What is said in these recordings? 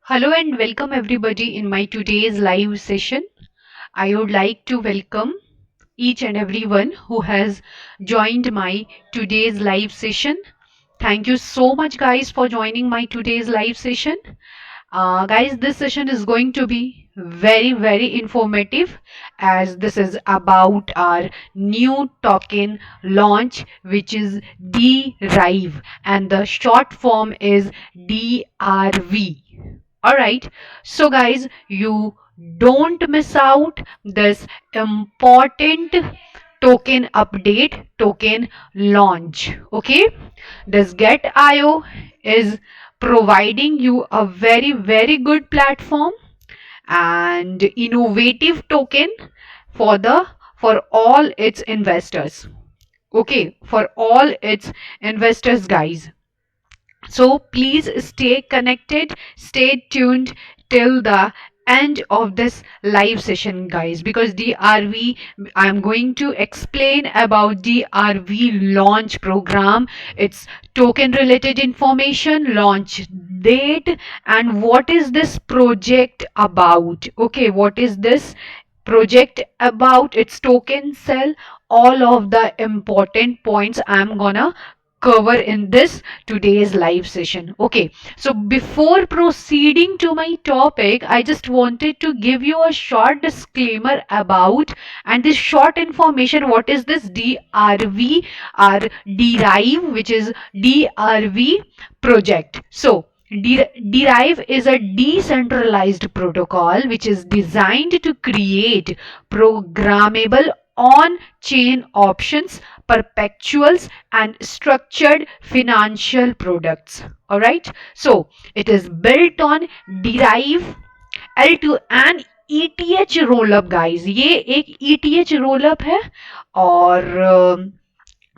Hello and welcome everybody in my today's live session. I would like to welcome each and everyone who has joined my today's live session. Thank you so much guys for joining my today's live session. Guys, this session is going to be very informative as this is about our new token launch, which is DRIVE, and the short form is DRV. All right, so guys, you don't miss out this important token update, token launch. Okay, this Get.io is providing you a very good platform and innovative token for the for all its investors. Okay, for all its investors, guys. So please stay connected, stay tuned till the end of this live session, guys, because DRV, I'm going to explain about DRV launch program, its token related information, launch date, and what is this project about. Okay, what is this project about, its token sell, all of the important points I'm gonna cover in this today's live session. Okay, so before proceeding to my topic, I just wanted to give you a short disclaimer about and this short information. What is this DRV or derive, which is DRV project? So Derive is a decentralized protocol which is designed to create programmable on-chain options, perpetuals, and structured financial products. All right. So it is built on Derive L2 and ETH rollup, guys. ये एक ETH rollup है और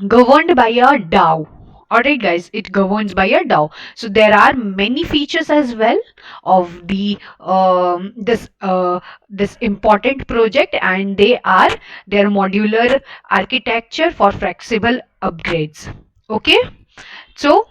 governed by a DAO. Alright guys, it governs by a DAO. So there are many features as well of the this important project, and they are their modular architecture for flexible upgrades. Okay, so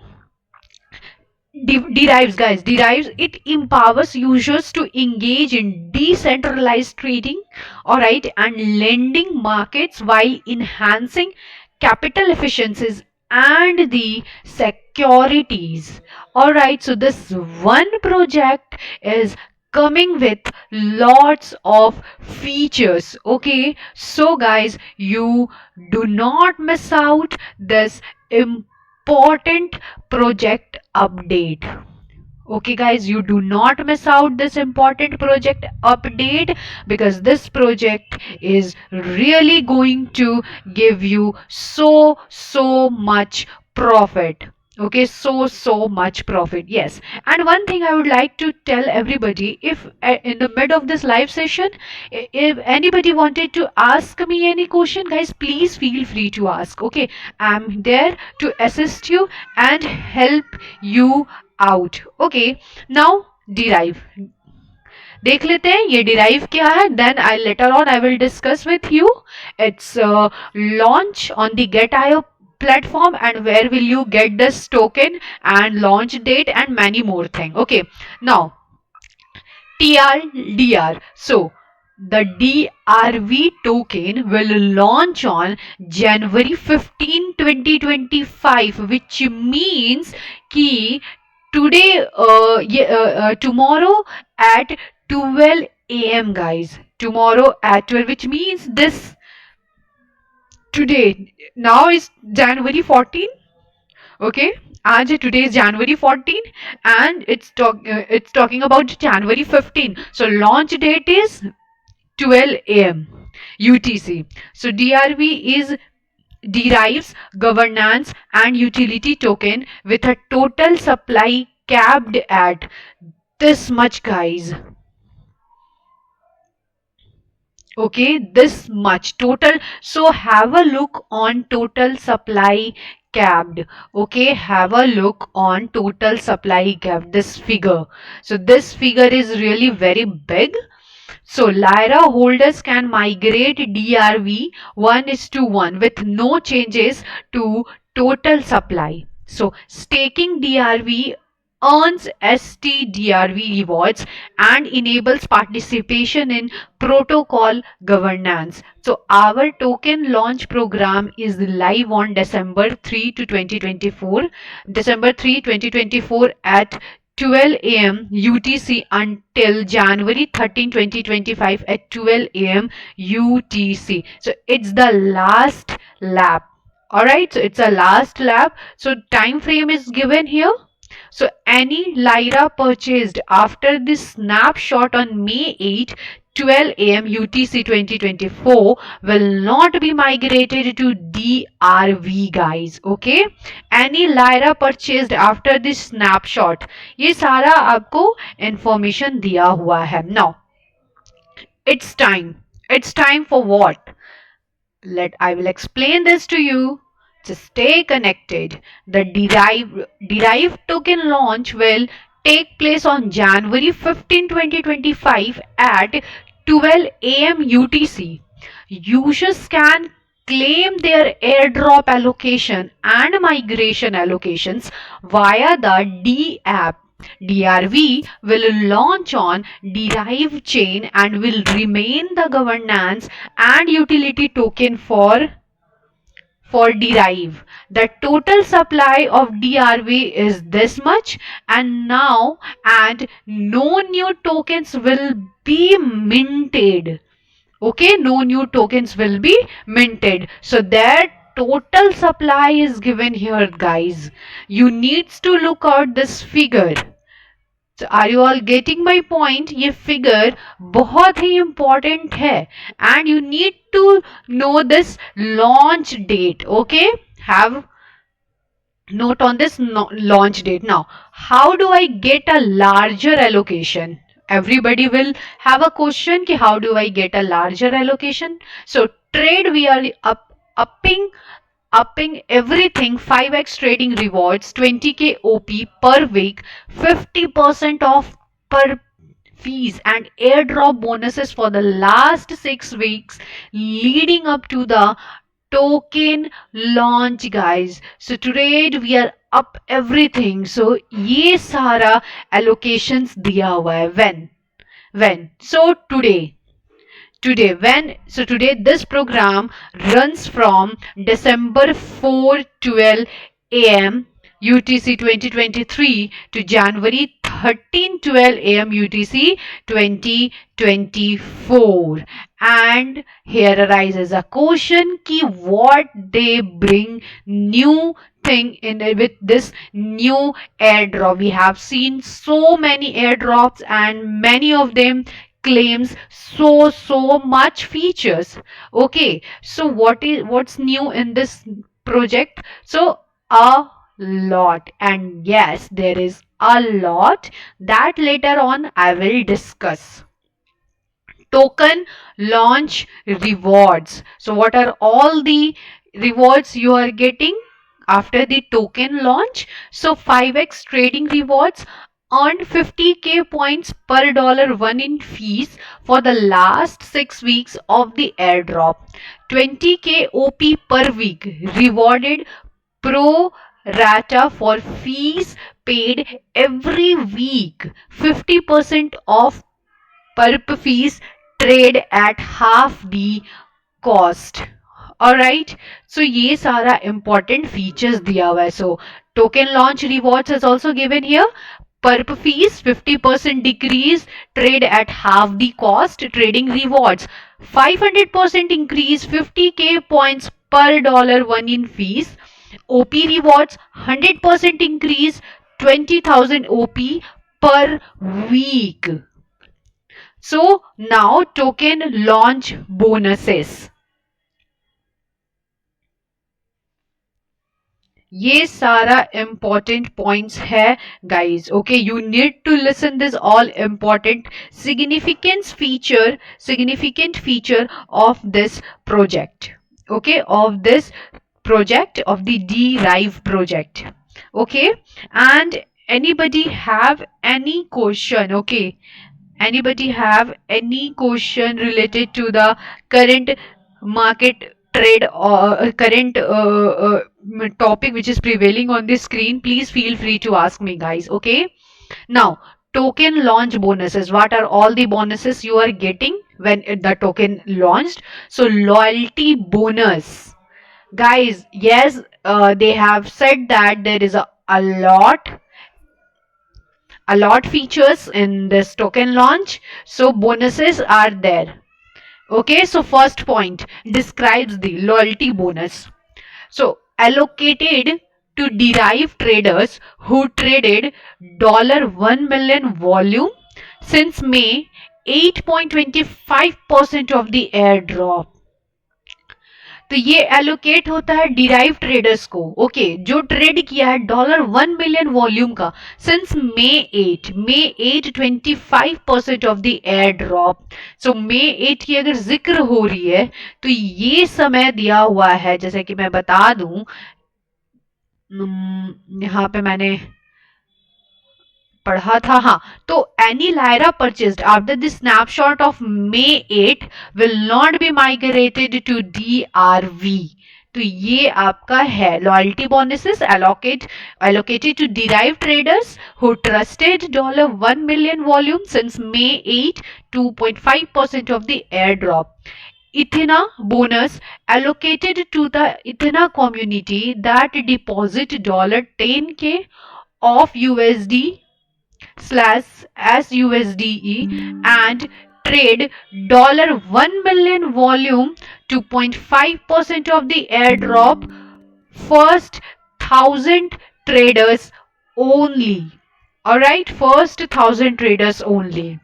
derives, guys, derives, it empowers users to engage in decentralized trading, all right, and lending markets while enhancing capital efficiencies and the securities. All right, so this one project is coming with lots of features. Okay, so guys, you do not miss out this important project update. Okay guys, you do not miss out this important project update, because this project is really going to give you so much profit. Okay, so much profit. Yes, and one thing I would like to tell everybody, if in the mid of this live session, if anybody wanted to ask me any question, guys, please feel free to ask. Okay, I'm there to assist you and help you out. Okay, now derive देख लेते हैं ये derive क्या है, then I later on I will discuss with you its launch on the Get.io platform and where will you get this token and launch date and many more things. Okay, now TLDR. So the DRV token will launch on January 15, 2025, which means कि today tomorrow at 12 a.m. guys, tomorrow at 12, which means this today now is January 14. Okay, आज today is January 14 and it's talking about January 15. So launch date is 12 a.m. UTC. So DRV is derives governance and utility token with a total supply capped at this much, guys. Okay, this much total. So have a look on total supply capped. Okay, have a look on total supply capped, this figure. So this figure is really very big. So Lyra holders can migrate DRV 1:1 with no changes to total supply. So staking DRV earns STDRV rewards and enables participation in protocol governance. So our token launch program is live on December 3 to 2024. December 3, 2024 at 12 a.m. UTC until January 13, 2025 at 12 a.m. UTC. So it's the last lap. Alright, so it's a last lap. So time frame is given here. So any Lyra purchased after this snapshot on May 8, 12 a.m. UTC 2024 will not be migrated to DRV guys. Okay, any Lyra purchased after this snapshot, ये सारा आपको information दिया हुआ है. Now it's time. It's time for what? I will explain this to you. Just stay connected. The derived token launch will take place on January 15, 2025 at 12 a.m. UTC. Users can claim their airdrop allocation and migration allocations via the D app. DRV will launch on Derive chain and will remain the governance and utility token for Derive. The total supply of DRV is this much, and no new tokens will be minted. Okay, no new tokens will be minted. So their total supply is given here guys. You needs to look out this figure. So are you all getting my point? ये figure बहुत ही important है and you need to know this launch date. Okay, have note on this launch date. Now, how do I get a larger allocation? Everybody will have a question ki how do I get a larger allocation? So trade, we are upping everything. 5x trading rewards, 20k OP per week, 50% off per fees and airdrop bonuses for the last 6 weeks leading up to the token launch guys. So today we are up everything. So ये सारा allocations दिया हुआ है. When so today this program runs from December 4, 12 a.m. UTC 2023 to January 13, 12 a.m. UTC 2024. And here arises a question ki what they bring new thing in with this new airdrop. We have seen so many airdrops and many of them claims so much features. Okay, so what's new in this project? So a lot, and yes, there is a lot that later on I will discuss. Token launch rewards. So what are all the rewards you are getting after the token launch? So 5x trading rewards, earned 50k points per $1 in fees for the last 6 weeks of the airdrop. 20k OP per week, rewarded pro rata for fees paid every week. 50% off perp fees, trade at half the cost. Alright, so ये सारा important features दिया हुआ है. So token launch rewards is also given here. Perp fees 50% decrease, trade at half the cost. Trading rewards 500% increase, 50k points per $1 in fees. OP rewards 100% increase, 20,000 OP per week. So now token launch bonuses. ये सारा important points है guys. Okay, you need to listen this all important significant feature of this project. Okay, of this project, of the Derive project. Okay, and anybody have any question? Okay, anybody have any question related to the current market trade or current topic which is prevailing on the screen, please feel free to ask me, guys. Okay. Now, token launch bonuses. What are all the bonuses you are getting when the token launched? So, loyalty bonus. Guys, yes, they have said that there is a lot features in this token launch. So, bonuses are there. Okay, so first point describes the loyalty bonus. So, allocated to derived traders who traded $1 million volume since May, 8.25% of the airdrop. तो ये allocate होता है derive traders को, okay, जो trade किया है $1 million volume का since May 8 25% of the airdrop. So May 8 की अगर जिक्र हो रही है तो ये समय दिया हुआ है, जैसे कि मैं बता दूं, यहाँ पे मैंने पढ़ा था, हाँ, तो any Lyra purchased after the snapshot of May 8 will not be migrated to DRV. तो ये आपका है loyalty bonuses allocated to derived traders who trusted $1 million volume since May 8, 2.5% of the airdrop. Ethena bonus allocated to the Ethena community that deposit $10K of USD / SUSDE and trade $1 million volume, 2.5% of the airdrop, first 1,000 traders only. Alright, first 1,000 traders only.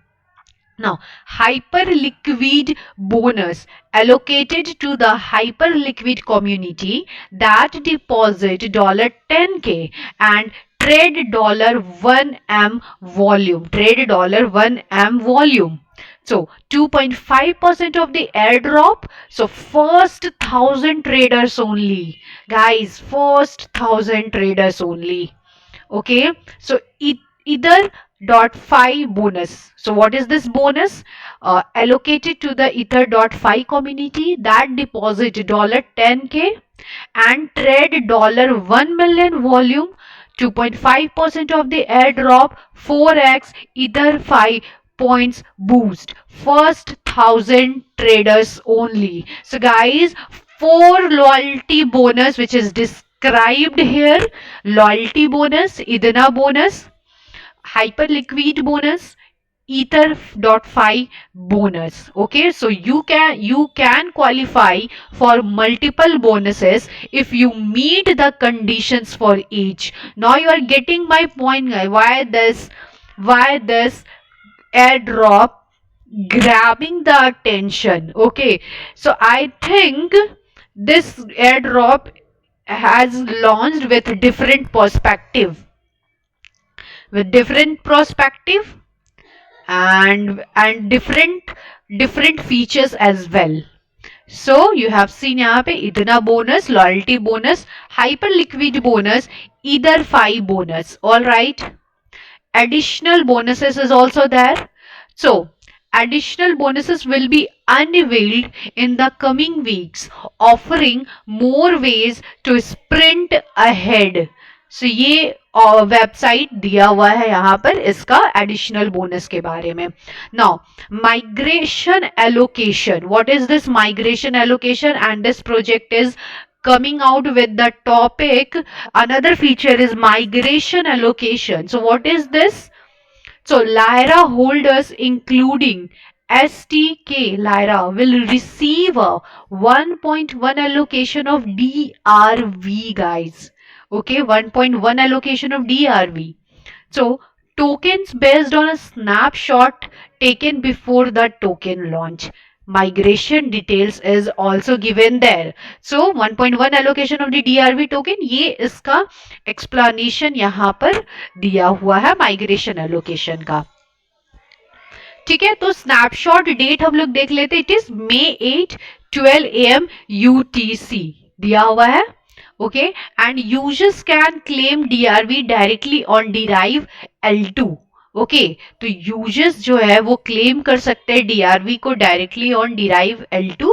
Now, hyperliquid bonus allocated to the hyperliquid community that deposit $10K and trade $1M volume. Trade $1M volume. So 2.5% of the airdrop. So first 1,000 traders only. Guys, first 1,000 traders only. Okay. So either .5 bonus. So what is this bonus? Allocated to the Ether.5 community that deposit $10K and trade $1 million volume, 2.5% of the airdrop, 4x Ether.5 points boost. First 1,000 traders only. So guys, 4 loyalty bonus which is described here. Loyalty bonus, Ethena bonus, hyperliquid bonus, Ether.5 bonus. Okay, so you can qualify for multiple bonuses if you meet the conditions for each. Now you are getting my point, guys. Why this airdrop grabbing the attention? Okay, so I think this airdrop has launched with different perspective and different features as well. So you have seen यहाँ पे इतना bonus, loyalty bonus, hyperliquid bonus, Ether.5 bonus. All right. Additional bonuses is also there. So additional bonuses will be unveiled in the coming weeks, offering more ways to sprint ahead. So ये website दिया हुआ है यहाँ पर इसका additional bonus के बारे में. Now migration allocation. What is this migration allocation? And this project is coming out with the topic. Another feature is migration allocation. So what is this? So Lyra holders including STK Lyra will receive a 1.1 allocation of DRV, guys. Okay, 1.1 allocation of DRV. So tokens based on a snapshot taken before the token launch. Migration details is also given there. So 1.1 allocation of the DRV token, ये इसका explanation यहाँ पर दिया हुआ है migration allocation का. ठीक है, तो स्नैपशॉट डेट हम लोग देख लेते. It is May 8 12 AM UTC दिया हुआ है. Okay, and users can claim DRV directly on Derive L2. Okay, तो users जो है वो claim कर सकते हैं DRV को directly on Derive L2.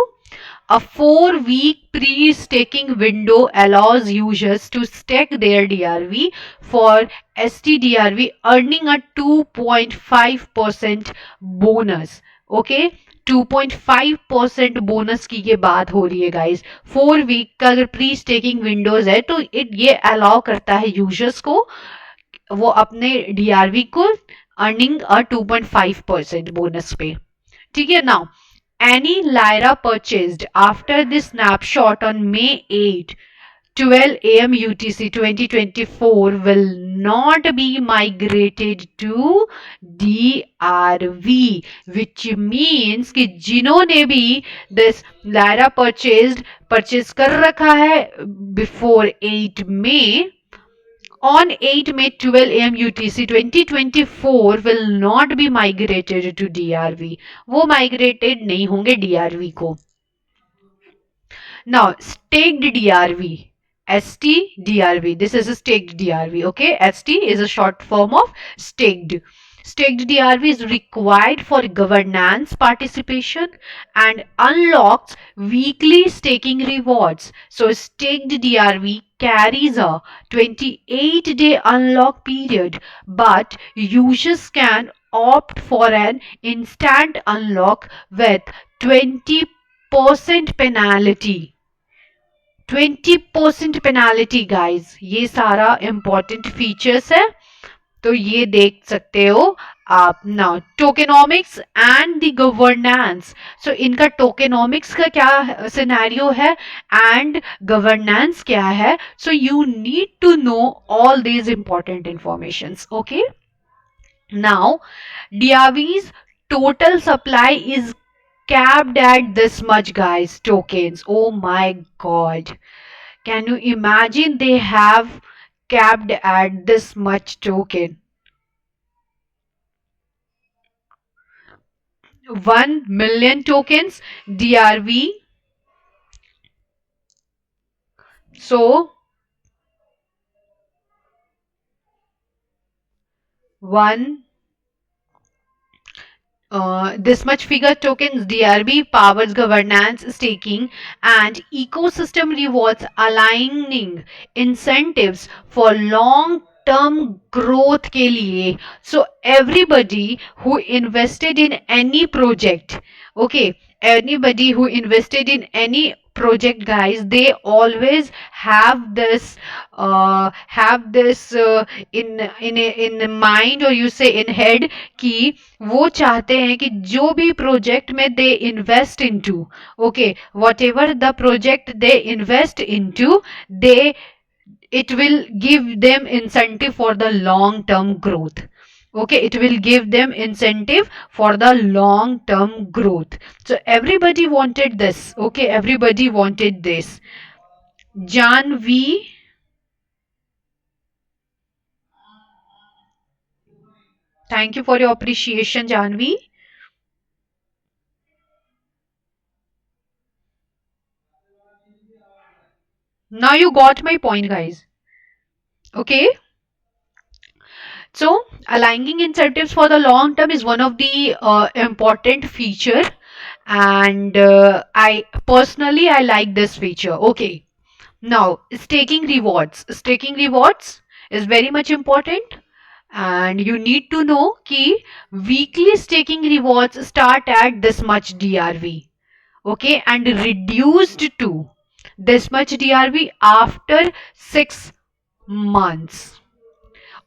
A 4-week pre-staking window allows users to stake their DRV for STDRV, earning a 2.5% bonus. Okay, 2.5% bonus की ये बात हो रही है गाइस. 4 वीक का अगर प्री स्टेकिंग विंडोज है तो ये अलाउ करता है यूजर्स को वो अपने डीआरवी को अर्निंग 2.5% बोनस पे. ठीक है. Now any Lyra purchased after this snapshot on May 8, 12 a.m. UTC 2024 will not be migrated to DRV, which means कि जिन्होंने भी this Lyra purchase कर रखा है before 8 May, on 8 May 12 am UTC 2024 will not be migrated to DRV. वो migrated नहीं होंगे DRV को. Now, staked DRV. STDRV. This is a staked DRV. Okay. ST is a short form of staked. Staked DRV is required for governance participation and unlocks weekly staking rewards. So, staked DRV carries a 28-day unlock period, but users can opt for an instant unlock with 20% penalty. 20% penalty guys. ये सारा important features है तो ये देख सकते हो आप. Now tokenomics and the governance. So इनका टोकेनॉमिक्स का क्या सिनेरियो है एंड गवर्नेंस क्या है. So you need to know all these important informations. Okay. Now DRV's total supply is capped at this much guys tokens. Oh my god, can you imagine they have capped at this much token. 1 million tokens DRV. So 1 this much figure tokens DRV powers governance, staking and ecosystem rewards, aligning incentives for long term growth के लिए. So everybody who invested in any project, okay, anybody who invested in any project guys, they always have this in mind, or you say in head कि वो चाहते हैं कि जो भी project में they invest into, okay, what ever the project they invest into, they it will give them incentive for the long term growth. Okay, it will give them incentive for the long term growth. So everybody wanted this. Okay, everybody wanted this. Janvi, thank you for your appreciation, Janvi. Now you got my point guys. Okay, so aligning incentives for the long term is one of the important feature, and I personally I like this feature. Okay, now staking rewards is very much important, and you need to know कि weekly staking rewards start at this much DRV, okay, and reduced to this much DRV after 6 months.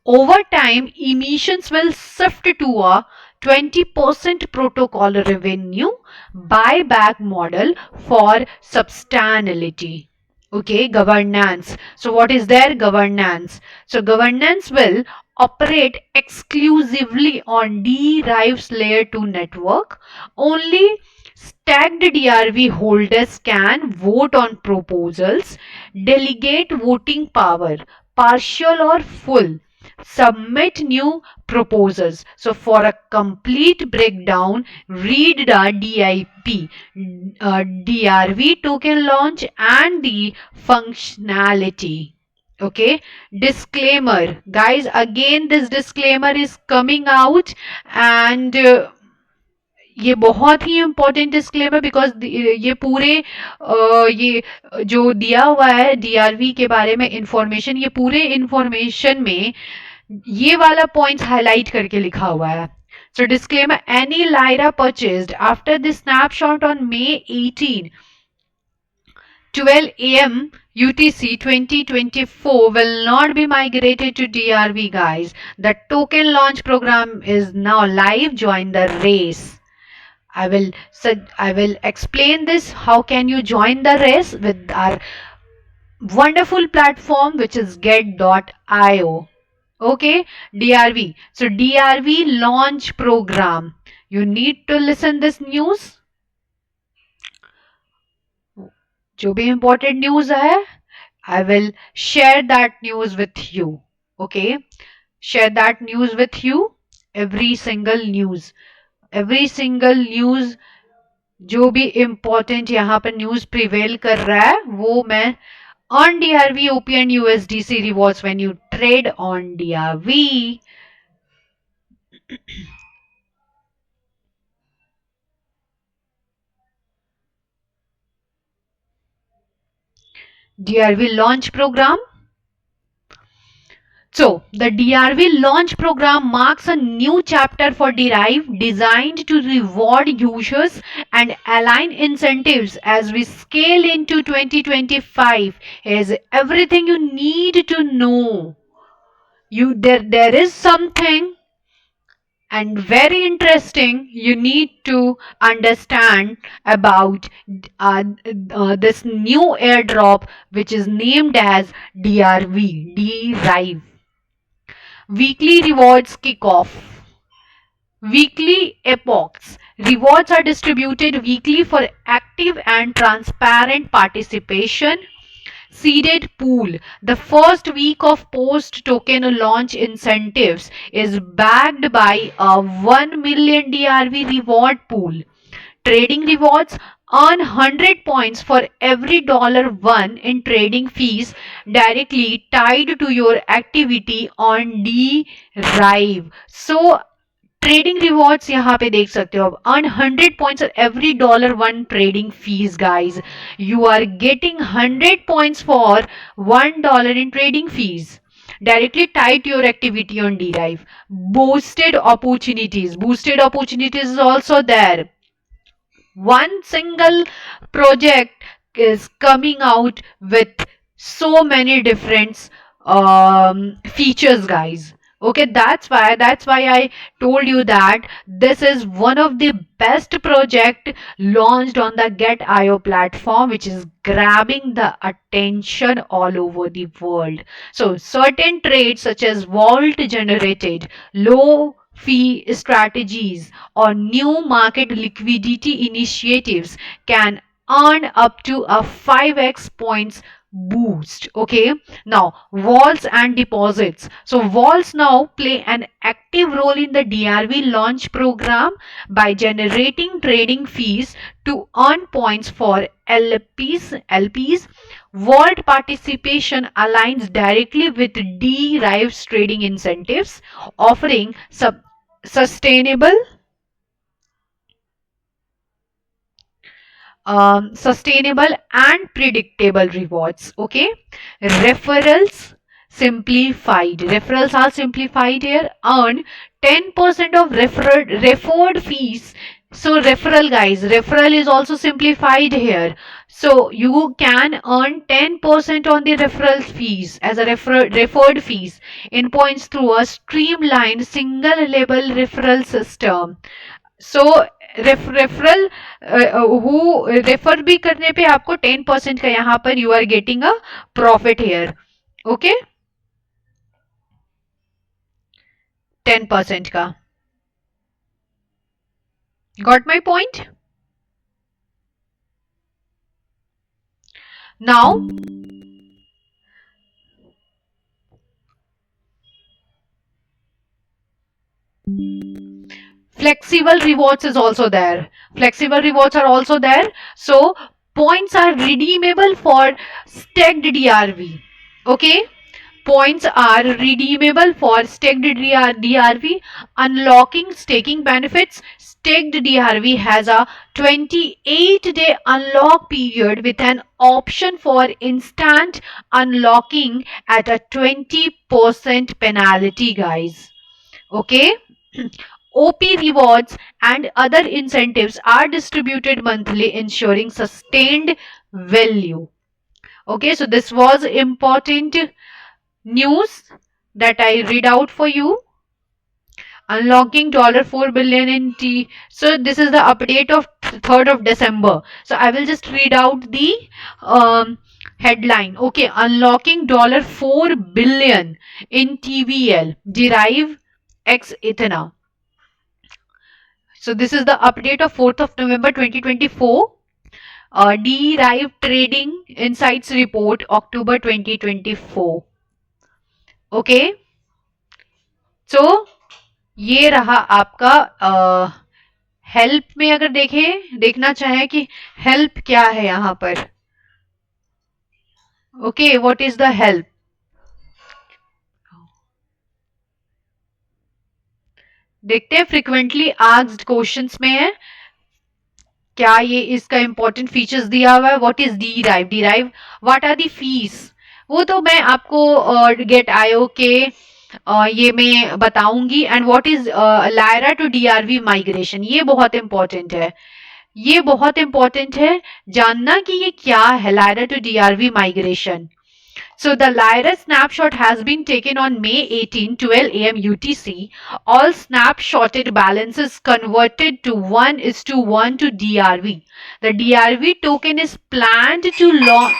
Over time, emissions will shift to a 20% protocol revenue buyback model for substantiality. Okay, governance. So what is their governance? So governance will operate exclusively on Drive's layer 2 network. Only stacked DRV holders can vote on proposals, delegate voting power, partial or full, submit new proposals. So for a complete breakdown, read the DIP, DRV token launch and the functionality. Okay, disclaimer guys, again this disclaimer is coming out, and ये बहुत ही important disclaimer, because ये पूरे ये जो दिया हुआ है DRV के बारे में इंफॉर्मेशन, ये पूरे इंफॉर्मेशन में ये वाला पॉइंट हाईलाइट करके लिखा हुआ है. So disclaimer, any Lyra purchased after the snapshot on May 18, 12 a.m. UTC 2024 will not be migrated to DRV, guys. The token launch program is now live. Join the race. I will explain this. How can you join the race with our wonderful platform, which is get.io. Okay, DRV. So DRV launch program. You need to listen this news. जो भी important news है, I will share that news with you. Okay, share that news with you. Every single news. जो भी important यहाँ पर news prevail कर रहा है, वो मैं on DRV, OP and USDC rewards when you trade on DRV. DRV launch program. So, the DRV launch program marks a new chapter for Derive, designed to reward users and align incentives as we scale into 2025. Here's everything you need to know. There is something and very interesting you need to understand about this new airdrop, which is named as DRV, Derive. Weekly rewards kickoff. Weekly epochs. Rewards are distributed weekly for active and transparent participation. Seeded pool. The first week of post token launch incentives is backed by a 1 million DRV reward pool. Trading rewards: earn 100 points for every $1 in trading fees directly tied to your activity on Derive. So trading rewards यहाँ पे देख सकते हो. Earn 100 points every $1 trading fees, guys. You are getting 100 points for $1 in trading fees directly tied to your activity on Derive. Boosted opportunities is also there. One single project is coming out with so many different features, guys. Okay, that's why I told you that this is one of the best project launched on the Get.io platform, which is grabbing the attention all over the world. So certain trades such as vault generated, low fee strategies, or new market liquidity initiatives can earn up to a 5x points boost. Okay, now vaults and deposits. So vaults now play an active role in the DRV launch program by generating trading fees to earn points for LPs. Vault participation aligns directly with Derive's trading incentives, offering sustainable and predictable rewards. Okay, referrals are simplified here. Earn 10% of referred fees. So referral is also simplified here. So you can earn 10% on the referral fees as a referred fees in points through a streamlined single label referral system. So referral refer भी करने पे आपको 10% का यहाँ पर you are getting a profit here. Okay, 10% का. Got my point? Now flexible rewards is also there. Flexible rewards are also there. So points are redeemable for staked DRV. Okay, points are redeemable for staked DRV, unlocking staking benefits. Staked DRV has a 28-day unlock period with an option for instant unlocking at a 20% penalty, guys. Okay. OP rewards and other incentives are distributed monthly, ensuring sustained value. Okay, so this was important news that I read out for you. Unlocking $4 billion in T. So this is the update of 3rd of December. So I will just read out the headline. Okay, unlocking $4 billion in TVL. Derive X Ethana. So this is the update of 4th of November 2024. Derive Trading Insights Report October 2024. Okay. So ये रहा आपका help में अगर देखना चाहे कि help क्या है यहाँ पर. Okay, what is the help. देखते हैं फ्रिक्वेंटली आस्क्ड क्वेश्चंस में है क्या ये इसका इंपॉर्टेंट फीचर्स दिया हुआ है. What is Derive what are the fees. वो तो मैं आपको गेट आयो के ये मैं बताऊंगी. And what is Lyra to DRV migration. ये बहुत इंपॉर्टेंट है. ये बहुत इंपॉर्टेंट है जानना कि ये क्या है Lyra to DRV migration. So the Lyra snapshot has been taken on May 18, 12 a.m. UTC. All snapshotted balances converted to 1:1 to DRV. The DRV token is planned to launch.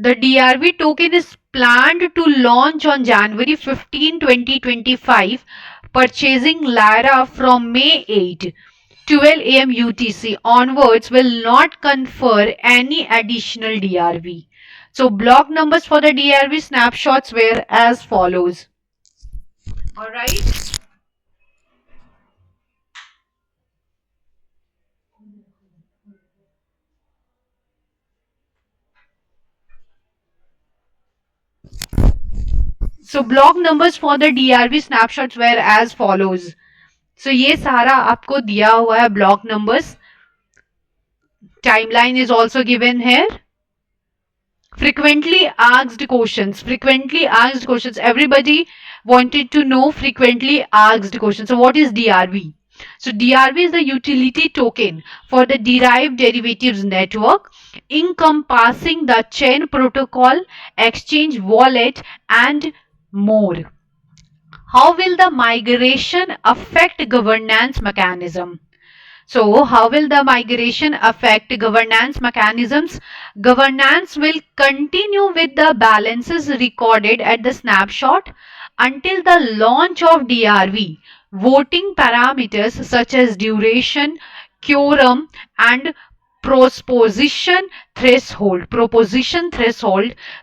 The DRV token is planned to launch on January 15, 2025. Purchasing Lyra from May 8. 12 a.m. UTC onwards will not confer any additional DRV. So block numbers for the DRV snapshots were as follows. Alright. So block numbers for the DRV snapshots were as follows. So ये सारा आपको दिया हुआ है block numbers. Timeline is also given here. Frequently asked questions. Frequently asked questions. Everybody wanted to know frequently asked questions. So what is DRV? So DRV is the utility token for the derived derivatives network encompassing the chain protocol, exchange wallet and more. How will the migration affect governance mechanism? So how will the migration affect governance mechanisms? Governance will continue with the balances recorded at the snapshot until the launch of DRV. Voting parameters such as duration, quorum and proposition threshold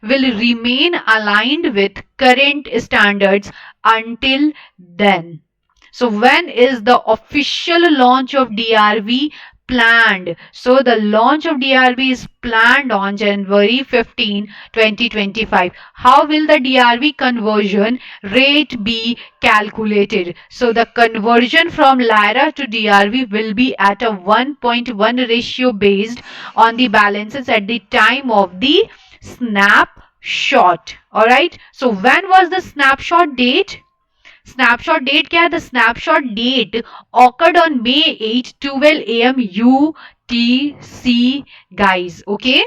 will remain aligned with current standards until then. So when is the official launch of DRV planned? So the launch of DRV is planned on January 15, 2025. How will the DRV conversion rate be calculated? So the conversion from Lyra to DRV will be at a 1.1 ratio based on the balances at the time of the snapshot. Alright. So when was the snapshot date? Snapshot date क्या है? The snapshot date occurred on May 8, 12 a.m. UTC, guys. Okay.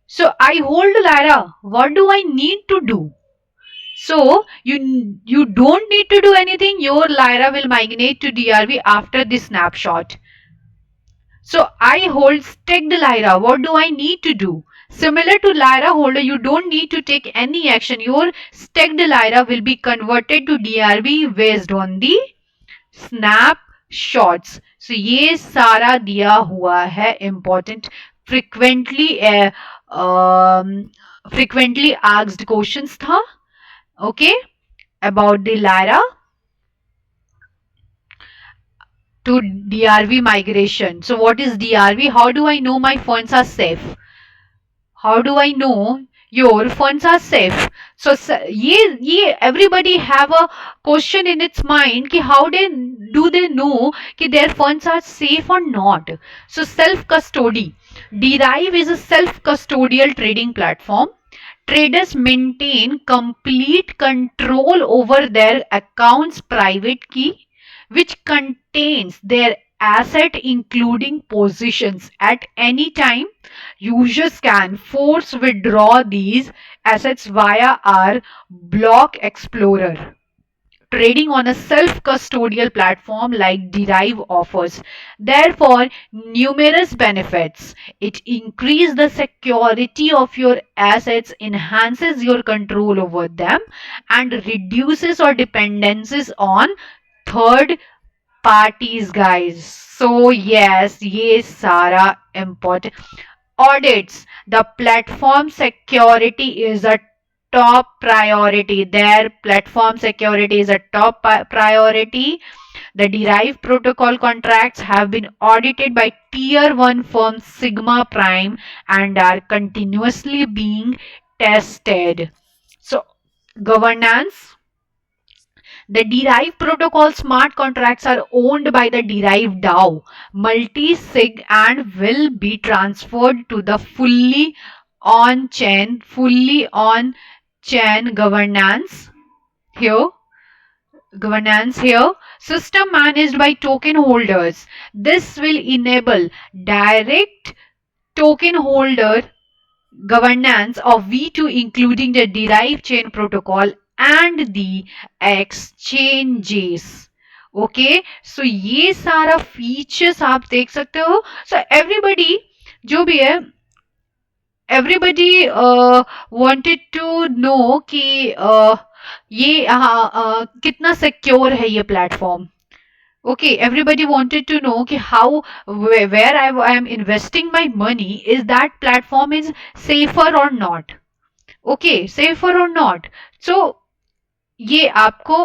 So I hold Lyra. What do I need to do? So you don't need to do anything. Your Lyra will migrate to DRV after this snapshot. So I hold staked Lyra. What do I need to do? Similar to Lyra holder, you don't need to take any action. Your staked Lyra will be converted to DRV based on the snapshots. So ये सारा दिया हुआ है important frequently asked questions था. Okay, about the Lyra. to DRV migration. So what is DRV? How do I know my funds are safe? How do I know your funds are safe? So ये everybody have a question in its mind कि how do they know कि their funds are safe or not? So self custody. Derive is a self custodial trading platform. Traders maintain complete control over their account's private key, which contains their asset including positions. At any time, users can force withdraw these assets via our block explorer. Trading on a self-custodial platform like Derive offers, therefore, numerous benefits. It increases the security of your assets, enhances your control over them, and reduces or dependencies on third parties, guys. So yes, ये सारा important. Audits. The platform security is a top priority. Their platform security is a top priority. The Derive protocol contracts have been audited by tier 1 firm Sigma Prime and are continuously being tested. So, governance. The Derive protocol smart contracts are owned by the Derive DAO, multi-sig, and will be transferred to the fully on-chain here. Governance here. System managed by token holders. This will enable direct token holder governance of V2 including the Derive chain protocol and the exchanges. Okay so ये सारा features आप देख सकते हो. So everybody जो भी है everybody wanted to know कि ये कितना सिक्योर है ये platform. Okay, everybody wanted to know कि how where I am investing my money, is that platform is safer or not. Okay, safer or not. So ये आपको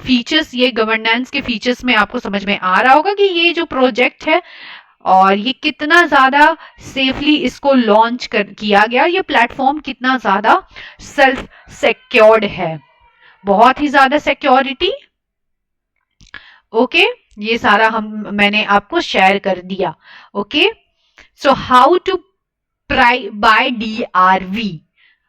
फीचर्स, ये governance के फीचर्स में आपको समझ में आ रहा होगा कि ये जो प्रोजेक्ट है और ये कितना ज्यादा सेफली इसको लॉन्च किया गया, ये प्लेटफॉर्म कितना ज्यादा सेल्फ सिक्योर्ड है, बहुत ही ज्यादा सिक्योरिटी. ओके ये सारा मैंने आपको शेयर कर दिया. Okay so how to buy DRV.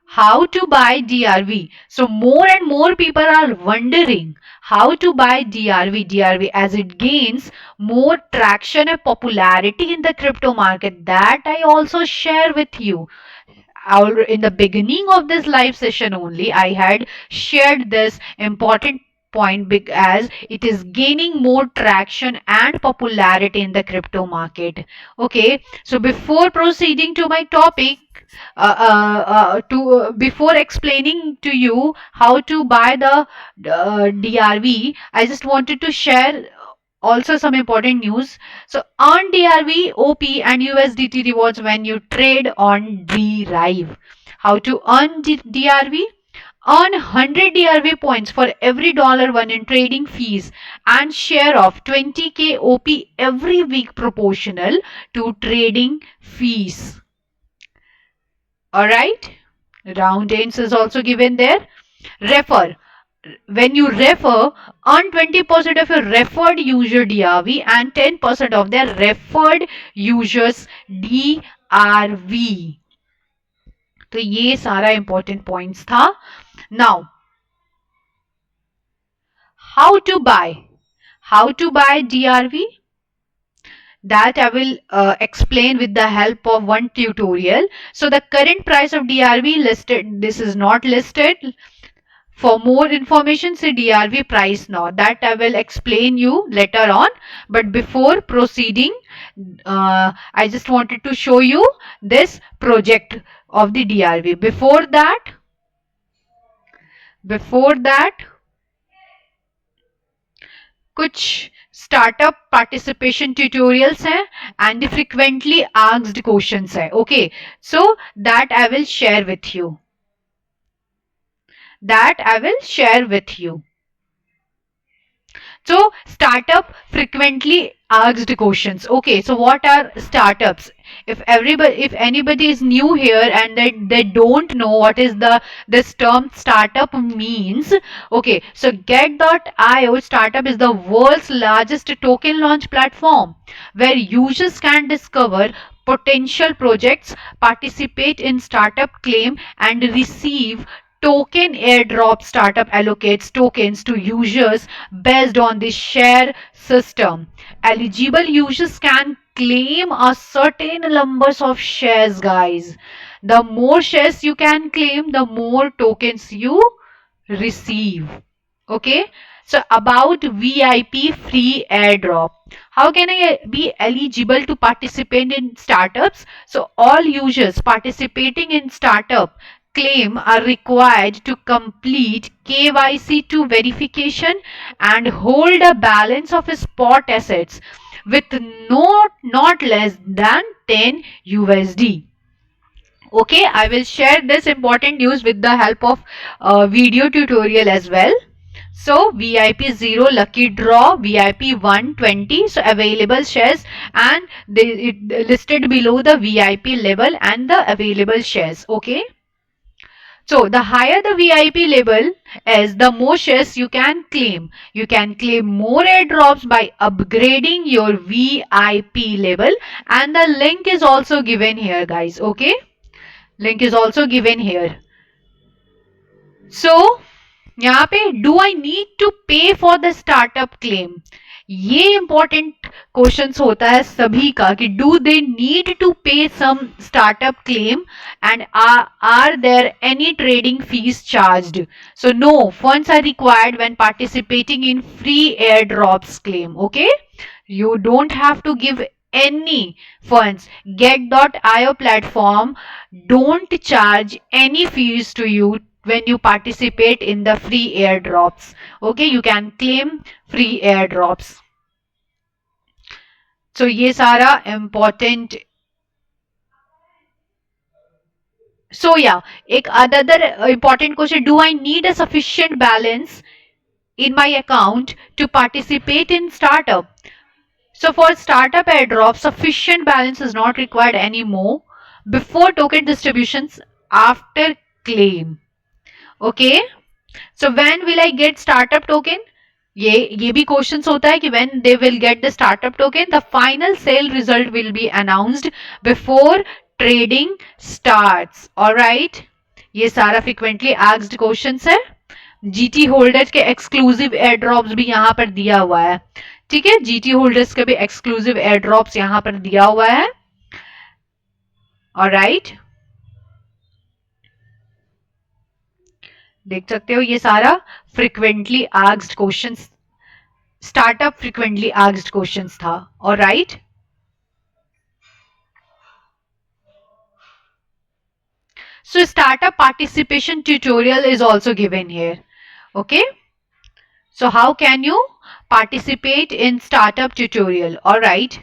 How to buy DRV? So more and more people are wondering how to buy DRV as it gains more traction and popularity in the crypto market. That I also share with you. In the beginning of this live session only, I had shared this important point as it is gaining more traction and popularity in the crypto market. Okay, so before proceeding to my topic, before explaining to you how to buy the DRV, I just wanted to share also some important news. So earn DRV, OP and USDT rewards when you trade on Derive. How to earn DRV? Earn 100 DRV points for every dollar won in trading fees and share of 20k OP every week proportional to trading fees. Alright, round ends is also given there. Refer. When you refer, earn 20% of your referred user DRV and 10% of their referred users DRV. तो ये सारा important points था. Now, how to buy DRV? That I will explain with the help of one tutorial. So the current price of DRV listed, this is not listed. For more information, see DRV price now. That I will explain you later on. But before proceeding, I just wanted to show you this project of the DRV. Before that, कुछ startup participation tutorials हैं and frequently asked questions है. Okay, so that I will share with you. So startup frequently asked questions. Okay, so what are startups? If anybody is new here and they don't know what is this term startup means, okay, so Get.io startup is the world's largest token launch platform where users can discover potential projects, participate in startup claim, and receive token airdrop. Startup allocates tokens to users based on the share system. Eligible users can claim a certain numbers of shares, guys. The more shares you can claim, the more tokens you receive. Okay, so about VIP free airdrop. How can I be eligible to participate in startups? So all users participating in startup claim are required to complete KYC to verification and hold a balance of spot assets with not less than 10 USD. Okay, I will share this important news with the help of video tutorial as well. So VIP 0 lucky draw, VIP 120. So available shares, and it listed below the VIP level and the available shares. Okay. So the higher the VIP level is, the more shares you can claim. You can claim more airdrops by upgrading your VIP level, and the link is also given here, guys. Okay. Link is also given here. So यहाँ पे do I need to पे for the startup claim, ये important questions होता है सभी का कि do they need to pay some startup claim and are there any trading fees charged. So no, funds are required when participating in free airdrops claim. Okay, you don't have to give any funds. Get.io platform don't charge any fees to you when you participate in the free airdrops. Okay, you can claim free airdrops. So ये सारा important. So yeah, एक other important question: do I need a sufficient balance in my account to participate in startup? So for startup airdrop, sufficient balance is not required anymore before token distributions, after claim. Okay. So when will I get startup token? ये भी questions होता है कि when they will get the startup token. The final sale result will be announced before trading starts. Alright. ये सारा frequently asked questions है. GT holders के exclusive air drops भी यहाँ पर दिया हुआ है. ठीक है, GT होल्डर्स के भी एक्सक्लूसिव एयर ड्रॉप्स यहाँ पर दिया हुआ है. ऑलराइट, देख सकते हो ये सारा frequently asked questions, startup frequently asked questions था. Alright, so startup participation tutorial is also given here. Okay, so how can you participate in startup tutorial? All right,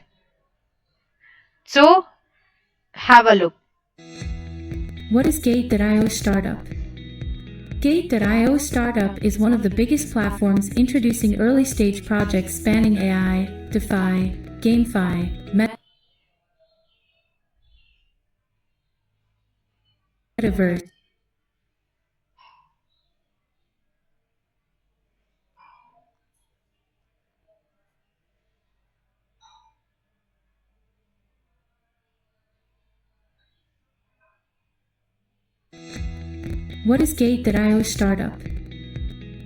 so have a look. What is Gate.io Startup? Gate.io Startup is one of the biggest platforms introducing early-stage projects spanning AI, DeFi, GameFi, Metaverse. What is Gate.io Startup?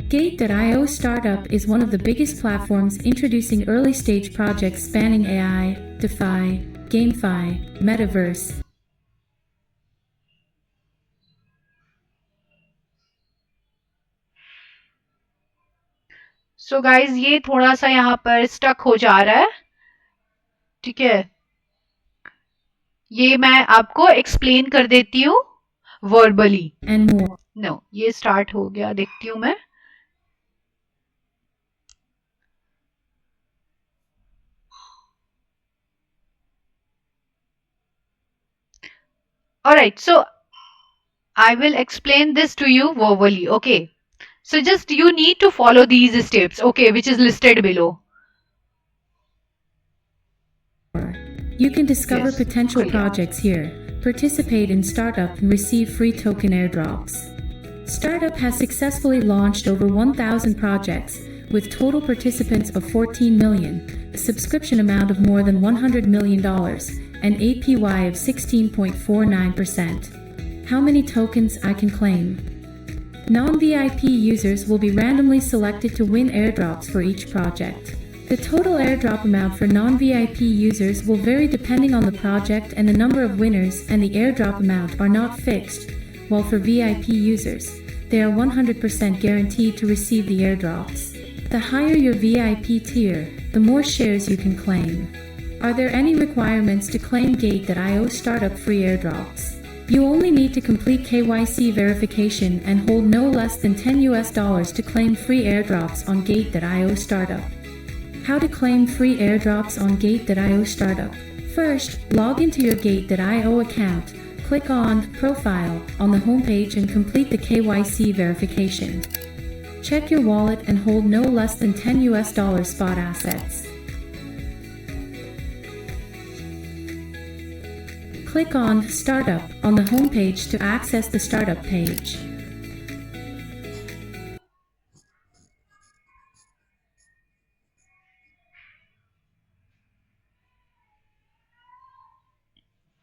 Gate.io Startup is one of the biggest platforms introducing early-stage projects spanning AI, DeFi, GameFi, Metaverse. So guys ये थोड़ा सा यहाँ पर stuck हो जा रहा है. ठीक है, ये मैं आपको एक्सप्लेन कर देती हूँ वर्बली. नो, ये स्टार्ट हो गया, देखती हूँ मैं. Alright, so I will explain this to you verbally. Okay, So just you need to follow these steps, okay, which is listed below. You can discover Yes. potential Yeah. projects here, participate in Startup, and receive free token airdrops. Startup has successfully launched over 1,000 projects, with total participants of 14 million, a subscription amount of more than $100 million, and APY of 16.49%. How many tokens I can claim? Non-VIP users will be randomly selected to win airdrops for each project. The total airdrop amount for non-VIP users will vary depending on the project, and the number of winners and the airdrop amount are not fixed, while for VIP users, they are 100% guaranteed to receive the airdrops. The higher your VIP tier, the more shares you can claim. Are there any requirements to claim Gate.io Startup free airdrops? You only need to complete KYC verification and hold no less than $10 to claim free airdrops on Gate.io Startup. How to claim free airdrops on Gate.io Startup. First, log into your Gate.io account, click on Profile on the homepage and complete the KYC verification. Check your wallet and hold no less than $10 spot assets. Click on Startup on the homepage to access the Startup page.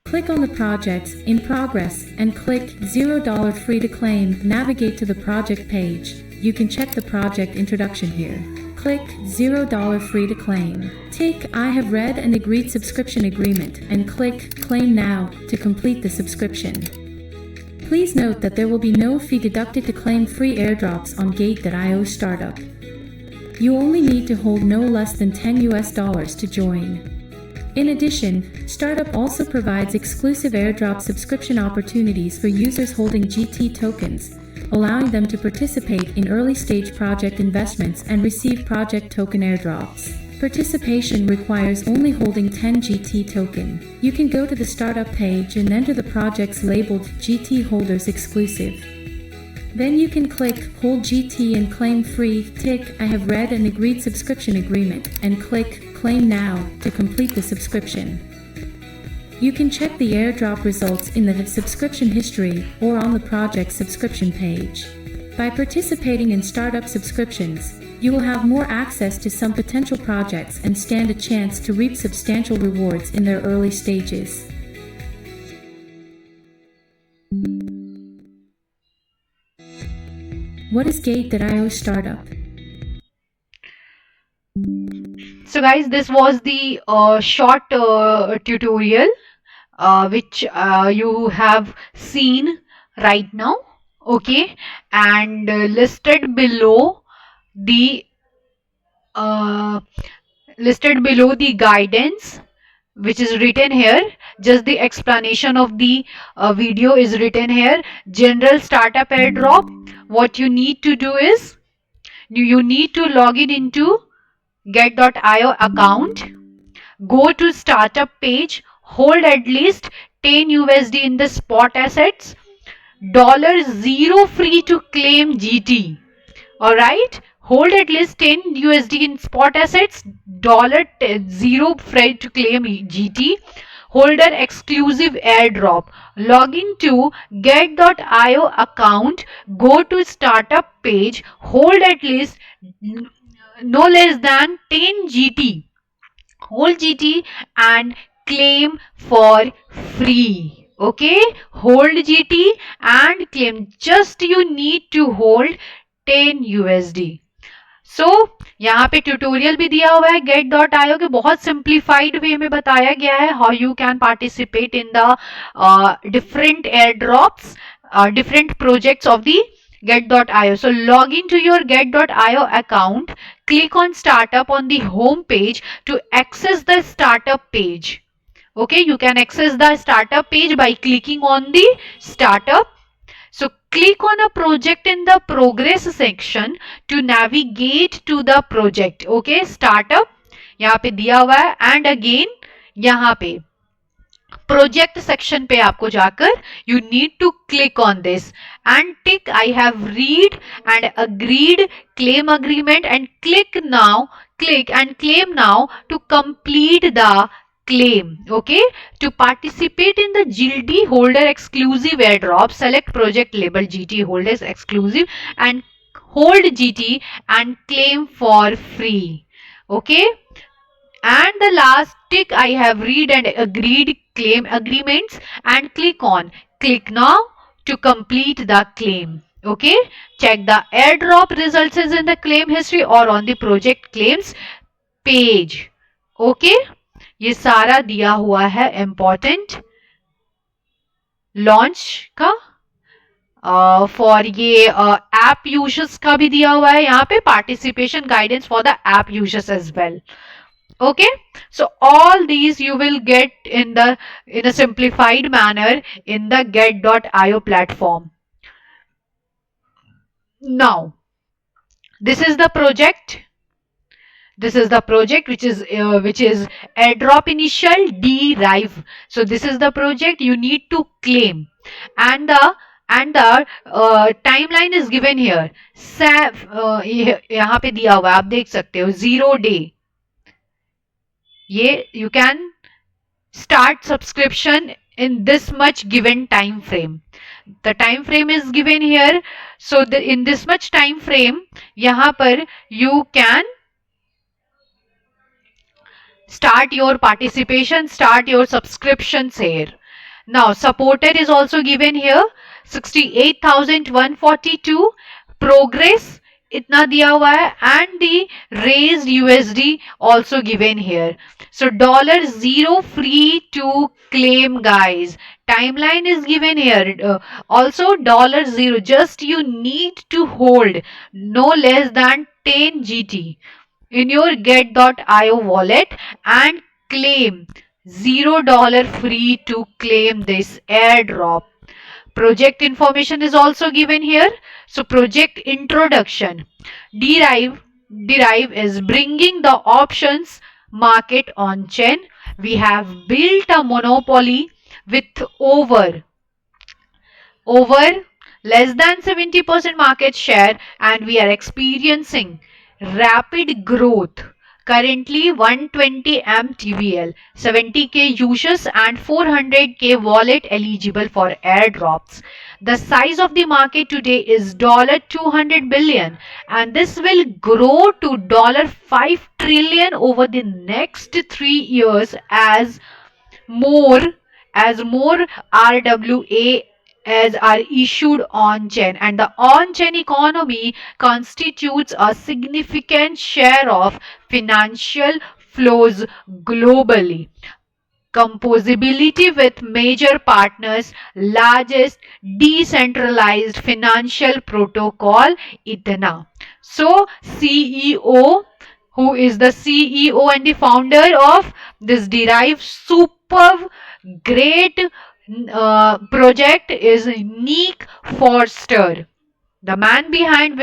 Click on the projects in progress and click $0 free to claim. Navigate to the project page. You can check the project introduction here. Click $0 free to claim. Tick I have read and agreed subscription agreement and click Claim Now to complete the subscription. Please note that there will be no fee deducted to claim free airdrops on Gate.io Startup. You only need to hold no less than $10 to join. In addition, Startup also provides exclusive airdrop subscription opportunities for users holding GT tokens, allowing them to participate in early-stage project investments and receive project token airdrops. Participation requires only holding 10 GT token. You can go to the Startup page and enter the projects labeled GT Holders Exclusive. Then you can click Hold GT and claim free. Tick I have read and agreed subscription agreement and click Claim Now to complete the subscription. You can check the airdrop results in the subscription history or on the project subscription page. By participating in Startup subscriptions, you will have more access to some potential projects and stand a chance to reap substantial rewards in their early stages. What is Gate.io Startup? So guys, this was the short tutorial which you have seen right now, okay, and listed below the guidance which is written here. Just the explanation of the video is written here. General startup airdrop, what you need to do is you need to log in into Get.io account, go to startup page, hold at least 10 USD in the spot assets, $0 free to claim GT. Alright, hold at least 10 USD in spot assets, $0 free to claim GT. Holder exclusive airdrop. Log into Get.io account, go to startup page, hold at least no less than 10 GT. Hold GT and claim for free. Okay, hold GT and claim. Just you need to hold 10 USD. सो यहाँ पे tutorial भी दिया हुआ है Get.io के, बहुत simplified वे में बताया गया है how you can participate in the different air drops, different projects of the Get.io. So log into your Get.io account, click on startup on the home page to access the startup page. Okay, you can access the startup page by clicking on the startup. So click on a project in the progress section to navigate to the project. Okay, startup यहाँ पे दिया हुआ है, and again यहाँ पे project section पे आपको जाकर you need to click on this and tick I have read and agreed claim agreement and click and claim now to complete the claim. Okay, to participate in the GLD holder exclusive airdrop, select project label GT holders exclusive and hold GT and claim for free. Okay, and the last tick I have read and agreed claim agreements and click now to complete the claim. Okay, check the airdrop results is in the claim history or on the project claims page. Okay, ये सारा दिया हुआ है important launch का for ये app users का भी दिया हुआ है यहाँ पे participation guidance for the app users as well. Okay, so all these you will get in a simplified manner in the get.io platform. Now this is the project which is airdrop initial derive. So this is the project you need to claim and the timeline is given here. यहाँ पे दिया हुआ है आप देख सकते हो 0 day. ये you can start subscription in this much given time frame. The time frame is given here. So in this much time frame यहाँ पर you can start your participation, start your subscriptions here. Now supporter is also given here 68,142 progress इतना दिया हुआ है and the raised USD also given here. So $0 free to claim guys. Timeline is given here also $0 just you need to hold no less than 10 GT in your get.io wallet and claim $0 free to claim this airdrop. Project information is also given here. So project introduction. Derive is bringing the options market on chain. We have built a monopoly with over less than 70% market share and we are experiencing rapid growth. Currently 120 MTVL, 70k users and 400k wallet eligible for airdrops. The size of the market today is $200 billion and this will grow to $5 trillion over the next 3 years as more RWA as are issued on-chain and the on-chain economy constitutes a significant share of financial flows globally. Composability with major partners, largest decentralized financial protocol Itana. So CEO, who is the CEO and the founder of this Derive super great project is Nick Forster. The man behind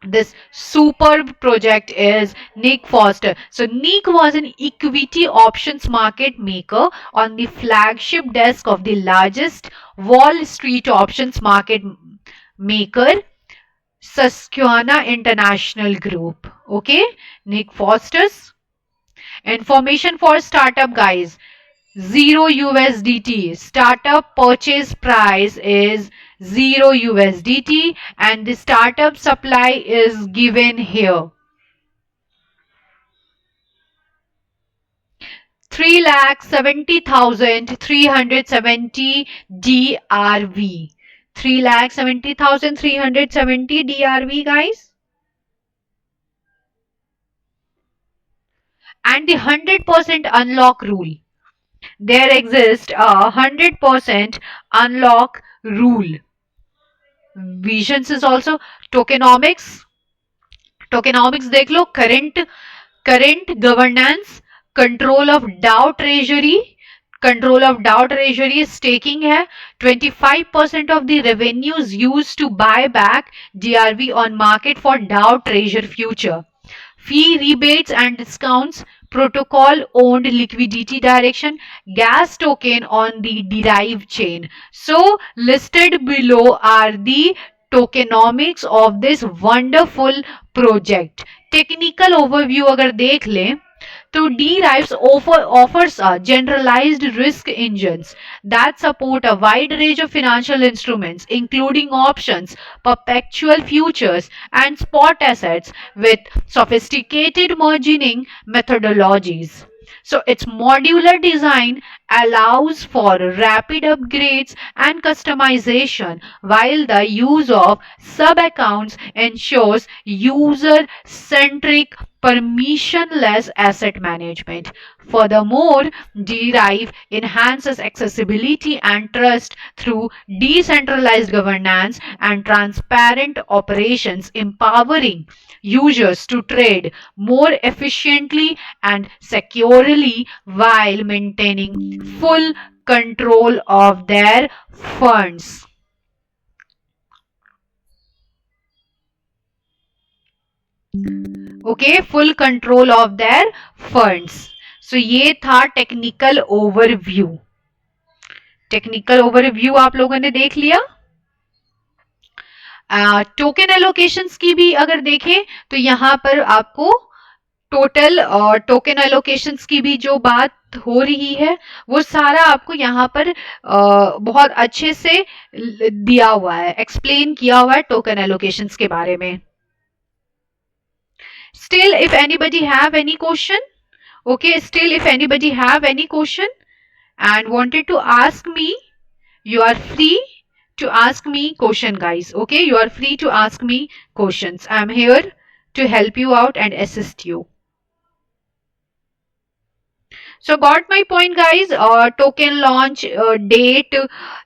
this superb project is Nick Forster. So Nick was an equity options market maker on the flagship desk of the largest Wall Street options market maker Susquehanna International Group. Okay, Nick Forster's information for startup guys. 0 USDT. Startup purchase price is 0 USDT and the startup supply is given here. 3,70,370 DRV. 3,70,370 DRV guys. And the 100% unlock rule. There exists a 100% unlock rule. Visions is also tokenomics. Tokenomics देख लो, current governance, control of DAO treasury. Control of DAO treasury staking है 25% of the revenues used to buy back DRV on market for DAO treasure future. Fee rebates and discounts protocol owned liquidity direction, gas token on the Derive chain. So listed below are the tokenomics of this wonderful project. Technical overview अगर देख लें तो Derives offers generalized risk engines that support a wide range of financial instruments, including options, perpetual futures, and spot assets with sophisticated margining methodologies. So its modular design allows for rapid upgrades and customization, while the use of sub-accounts ensures user-centric permissionless asset management. Furthermore, Derive enhances accessibility and trust through decentralized governance and transparent operations, empowering users to trade more efficiently and securely while maintaining full control of their funds. Okay, full control of their funds. So ये था technical overview. Technical overview आप लोगों ने देख लिया. Token allocations की भी अगर देखें तो यहाँ पर आपको टोटल टोकन एलोकेशंस की भी जो बात हो रही है वो सारा आपको यहाँ पर बहुत अच्छे से दिया हुआ है, एक्सप्लेन किया हुआ है टोकन एलोकेशंस के बारे में. Still, if anybody have any question, okay, still if anybody have any question and wanted to ask me, you are free to ask me question, guys. Okay, you are free to ask me questions. I am here to help you out and assist you. So got my point, guys. Token launch date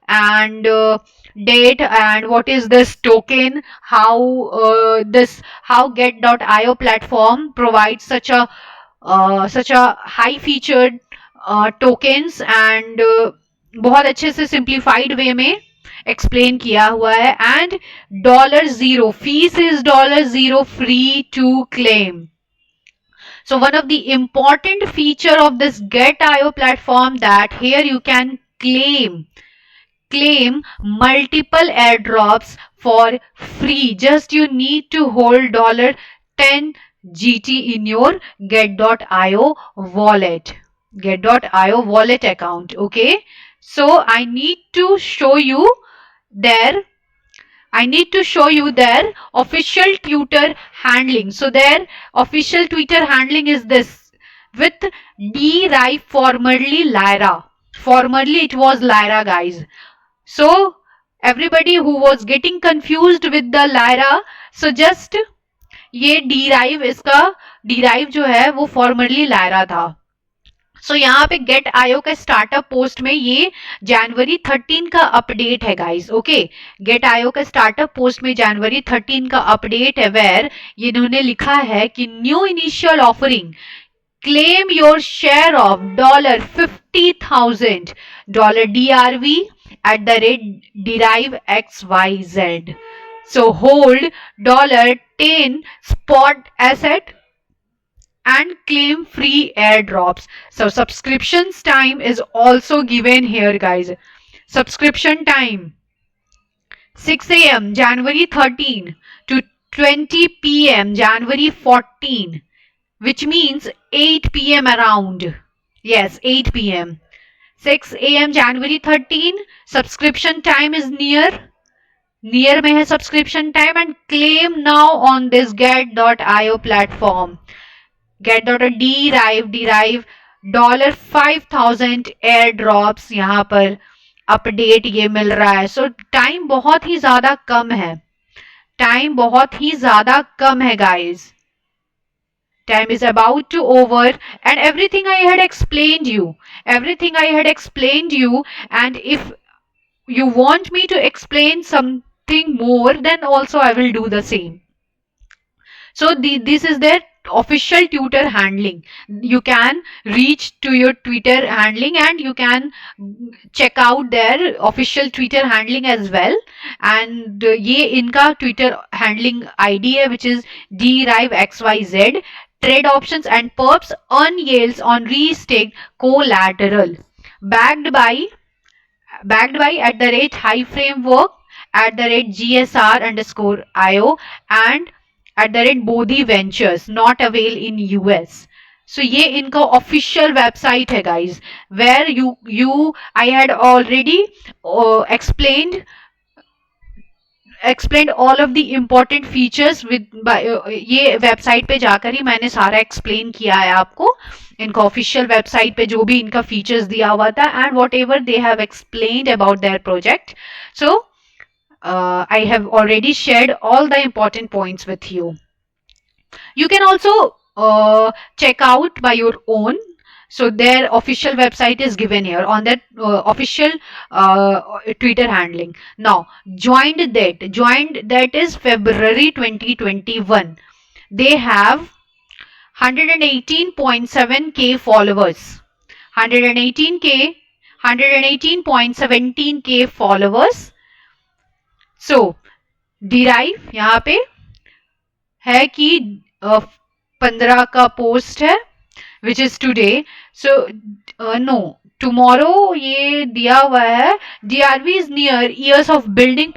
and date and what is this token, how how get.io platform provides such a high featured tokens and बहुत अच्छे से simplified way में explain किया हुआ है. And $0 fees is $0 free to claim. So one of the important feature of this Get.io platform that here you can claim multiple airdrops for free. Just you need to hold $10 GT in your Get.io wallet. Get.io wallet account. Okay. So I need to show you their official Twitter handling. So their official Twitter handling is this, with Derive, formerly Lyra. Formerly it was Lyra, guys. So everybody who was getting confused with the Lyra, so just ये Derive, इसका Derive जो है वो formerly Lyra था. सो यहाँ पे gate आयो का स्टार्टअप पोस्ट में ये जनवरी 13 का अपडेट है, गाइस. ओके, गेट आयो का स्टार्टअप पोस्ट में जनवरी 13 का अपडेट है, वेर इन्होंने लिखा है कि new initial offering, claim your share of $50,000 DRV at the rate Derive XYZ. So hold $10 spot asset and claim free airdrops. So subscriptions time is also given here, guys. Subscription time 6 a.m. January 13 to 20 p.m. January 14, which means 8 p.m. around. Yes, 8 p.m. 6 a.m. January 13. Subscription time is near में है subscription time, and claim now on this get.io platform. Get.derive $5,000 airdrops यहाँ पर update ये मिल रहा है. सो time बहुत ही ज्यादा कम है, टाइम बहुत ही ज्यादा कम है, guys. Time is about to over, and everything I had explained you, and if you want me to explain something more, then also I will do the same. So this is their official Twitter handling. You can reach to your Twitter handling and you can check out their official Twitter handling as well. And ये इनका Twitter handling ID है, which is DeriveXYZ. trade options and perps, earn yields on re-staked collateral. Backed by @high framework, @GSR underscore IO, and @Bodhi Ventures, not avail in US. So ये इनका official website है guys, where you I had already explained all of the important features ये website पे जाकर ही मैंने सारा explain किया है आपको. इनका ऑफिशियल वेबसाइट पे जो भी इनका फीचर्स दिया हुआ था and what ever they have explained about their project. So I have already shared all the important points with you. You can also check out by your own. So their official website is given here on that official Twitter handling. Now joined that is February 2021. They have 118.7k followers, 118.17k followers. So derive यहाँ पे है कि 15 का post है which is today. So no, tomorrow ये दिया हुआ है. DRV is near years of building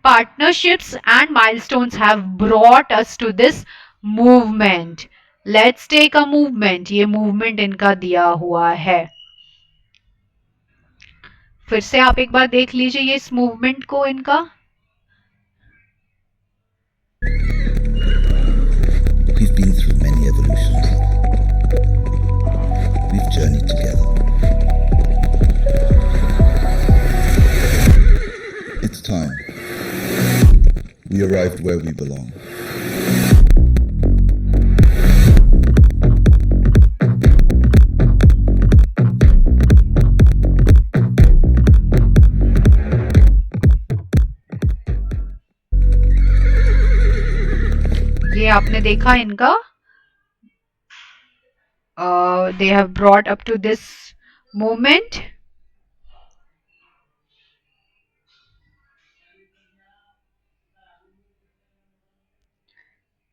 partnerships and milestones have brought us to this movement. Let's take a movement. ये movement इनका दिया हुआ है. फिर से आप एक बार देख लीजिए ये इस मूवमेंट को इनका. We've been through many evolutions. We've journeyed together. It's time. We arrived where we belong. ये आपने देखा इनका they have brought up to this movement.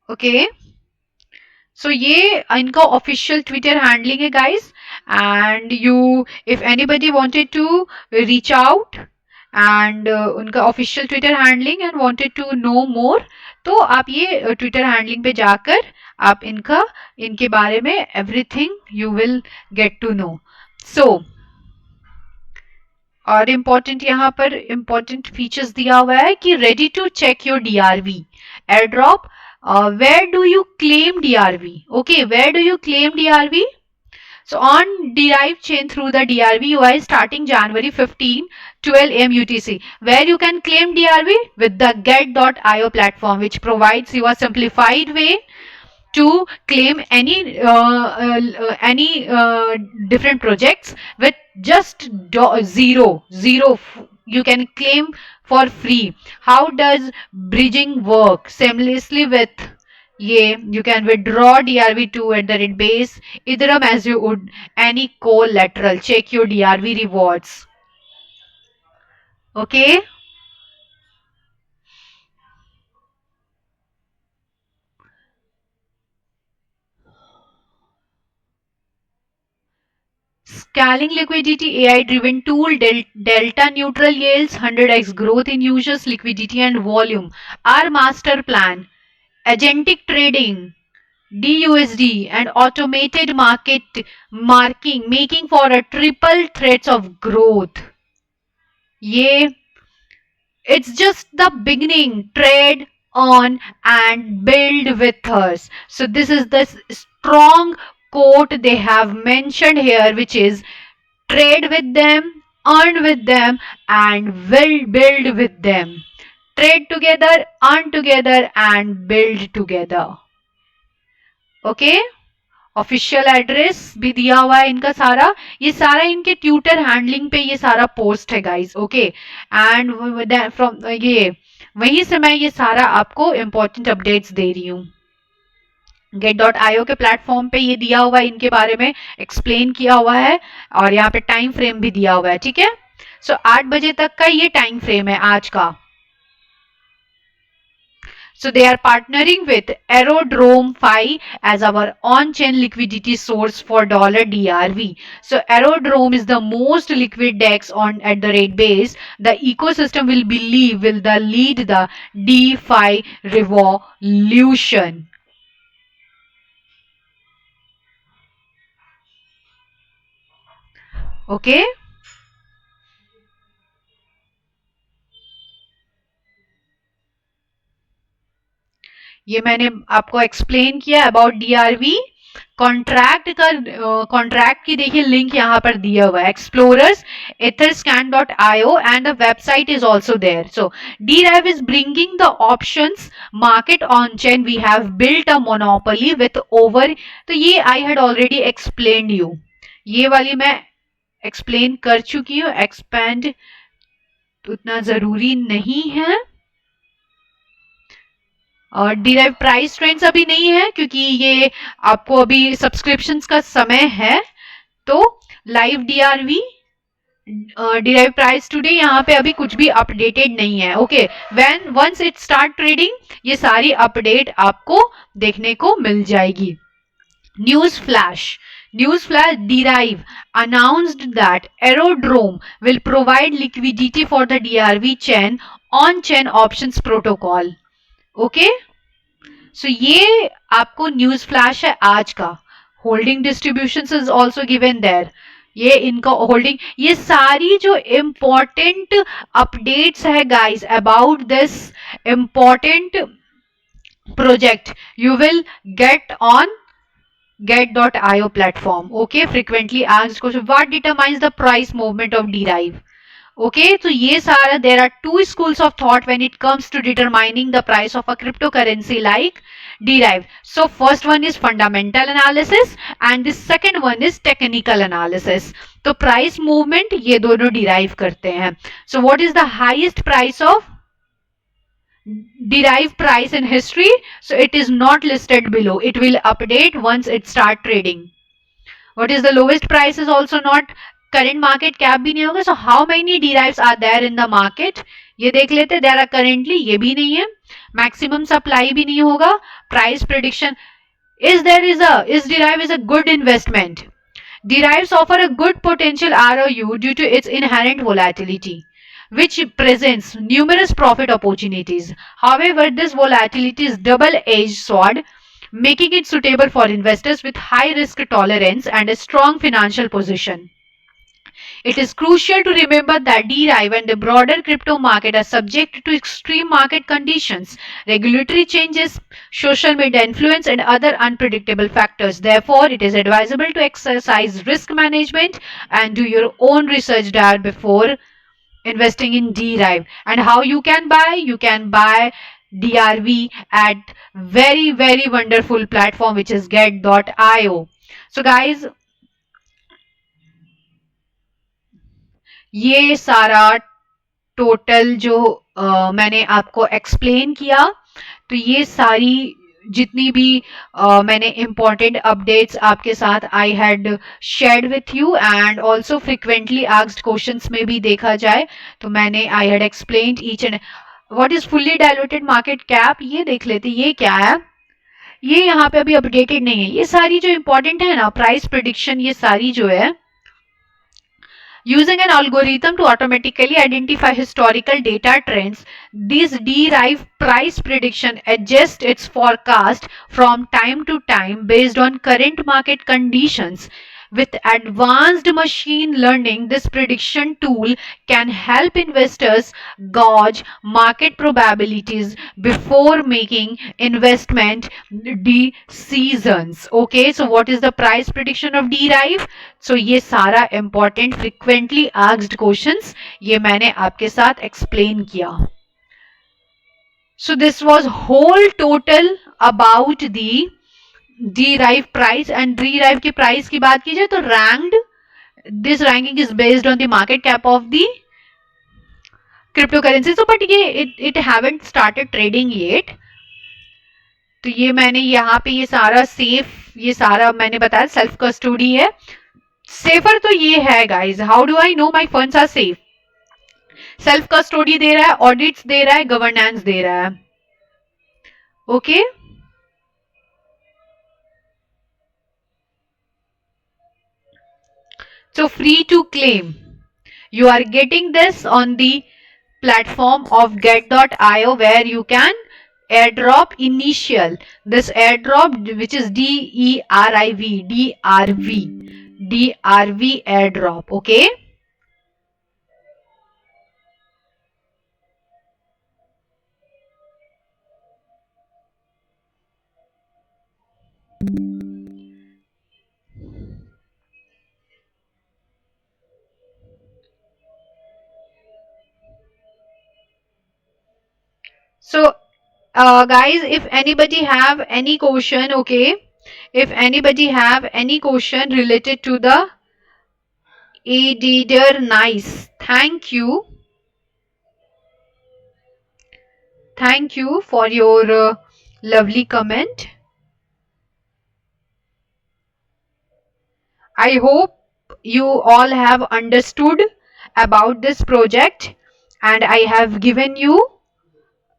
Okay, so ये इनका official Twitter handling है guys, and you if anybody wanted to reach out and उनका official Twitter handling and wanted to know more, तो आप ये ट्विटर हैंडलिंग पे जाकर आप इनके बारे में everything you will get to know. So और इम्पोर्टेंट यहाँ पर इम्पोर्टेंट फीचर्स दिया हुआ है कि ready to check your DRV airdrop. Where do you claim DRV? Okay, where do you claim DRV? So on Derive chain through the DRV UI starting January 15, 12 AM UTC, where you can claim DRV with the get.io platform, which provides you a simplified way to claim any different projects with just zero. You can claim for free. How does bridging work? Seamlessly with you can withdraw DRV to @base Ethereum as you would any collateral. Check your DRV rewards. Okay. Scaling liquidity AI driven tool delta neutral yields 100x growth in users liquidity and volume. Our master plan. Agentic trading, DUSD and automated making for a triple threats of growth. It's just the beginning. Trade on and build with us. So this is the strong quote they have mentioned here, which is trade with them, earn with them and will build with them. Trade together, earn together and build together. Okay, official address भी दिया हुआ है इनका सारा. ये सारा इनके Twitter handling पे ये सारा पोस्ट है गाइस. ओके, एंड फ्रॉम ये वहीं से मैं ये सारा आपको इंपॉर्टेंट अपडेट्स दे रही हूँ. get.io के प्लेटफॉर्म पे ये दिया हुआ है, इनके बारे में एक्सप्लेन किया हुआ है और यहाँ पे टाइम फ्रेम भी दिया हुआ है. ठीक है, सो 8 बजे तक का ये टाइम फ्रेम है आज का. So they are partnering with Aerodrome Fi as our on-chain liquidity source for $DRV. So Aerodrome is the most liquid DEX on at the rate base. The ecosystem will lead the DeFi revolution. Okay. ये मैंने आपको explain किया about DRV contract की देखिए link यहाँ पर दिया हुआ है explorers etherscan.io and the website is also there. So DRive is bringing the options market on chain. We have built a monopoly with over, तो ये I had already explained you, ये वाली मैं एक्सप्लेन कर चुकी हूँ, एक्सपेंड उतना जरूरी नहीं है. और डिराइव प्राइस ट्रेंड्स अभी नहीं है क्योंकि ये आपको अभी सब्सक्रिप्शंस का समय है. तो live DRV Derive price today यहाँ पे अभी कुछ भी अपडेटेड नहीं है. Okay, when once it start trading ये सारी अपडेट आपको देखने को मिल जाएगी. News flash Derive announced that Aerodrome will provide liquidity for the DRV chain on-chain options protocol. Okay, so ये आपको न्यूज फ्लैश है आज का. Holding distribution is also given there. ये इनका होल्डिंग, ये सारी जो इम्पोर्टेंट अपडेट्स है guys about this important project you will get on get.io platform. Okay, frequently asked question, what determines the price movement of Derive? Okay, so ये सारा there are two schools of thought when it comes to determining the price of a cryptocurrency like Derive. So first one is fundamental analysis and the second one is technical analysis. तो price movement ये दोनों derive करते हैं. So what is the highest price of Derive price in history? So it is not listed below. It will update once it start trading. What is the lowest price is also not, current market cap भी नहीं होगा. So how many derives are there in the market? ये देख लेते. there are currently, ये भी नहीं है. maximum supply भी नहीं होगा. price prediction is Derive is a good investment. Derives offer a good potential ROU due to its inherent volatility, which presents numerous profit opportunities. However, this volatility is double-edged sword, making it suitable for investors with high risk tolerance and a strong financial position. It is crucial to remember that Derive and the broader crypto market are subject to extreme market conditions, regulatory changes, social media influence, and other unpredictable factors. Therefore, it is advisable to exercise risk management and do your own research before investing in Derive. And how you can buy DRV at very wonderful platform which is get.io. So guys, ये सारा total जो मैंने आपको explain किया, तो ये सारी जितनी भी मैंने इम्पोर्टेंट अपडेट्स आपके साथ I had shared with you and also frequently asked questions में भी देखा जाए तो मैंने I had explained each and what is fully diluted market cap. ये देख लेते ये क्या है. ये यहाँ पे अभी अपडेटेड नहीं है. ये सारी जो इम्पोर्टेंट है ना प्राइस प्रेडिक्शन, ये सारी जो है using an algorithm to automatically identify historical data trends, this Derive price prediction adjusts its forecast from time to time based on current market conditions. With advanced machine learning, this prediction tool can help investors gauge market probabilities before making investment decisions. Okay, so what is the price prediction of Derive? So ये सारा important frequently asked questions ये मैंने आपके साथ explain किया. So this was whole total about the Derive price. and Derive की price की बात कीजिए तो ranked, this ranking is based on the market cap of the cryptocurrency. So but ये it haven't started trading yet. तो ये मैंने यहाँ पे ये सारा सेफ, ये सारा मैंने बताया सेल्फ कस्टडी है. सेफर तो ये है guys. How do I know my funds are safe? Self custody दे रहा है, ऑडिट्स दे रहा है, गवर्नेंस दे रहा है. Okay. So free to claim. You are getting this on the platform of get.io, where you can airdrop initial. This airdrop, which is DRV airdrop. Okay. So guys, if anybody have any question, okay, if anybody have any question related to the editor, nice, thank you for your lovely comment. I hope you all have understood about this project, and I have given you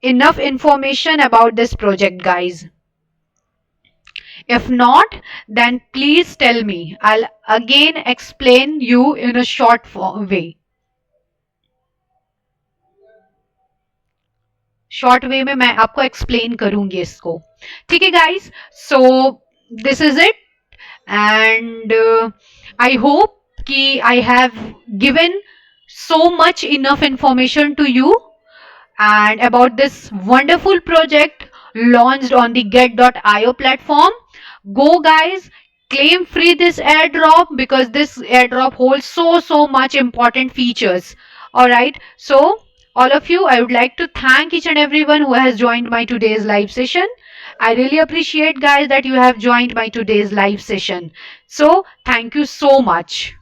enough information about this project, guys. If not, then please tell me. I'll again explain you in a short way. Short way में मैं आपको explain करूंगी इसको. ठीक है guys, so this is it, and I hope कि I have given so much enough information to you and about this wonderful project launched on the get.io platform. Go guys, claim free this airdrop, because this airdrop holds so much important features. All right, so all of you, I would like to thank each and everyone who has joined my today's live session. I really appreciate guys that you have joined my today's live session. So thank you so much.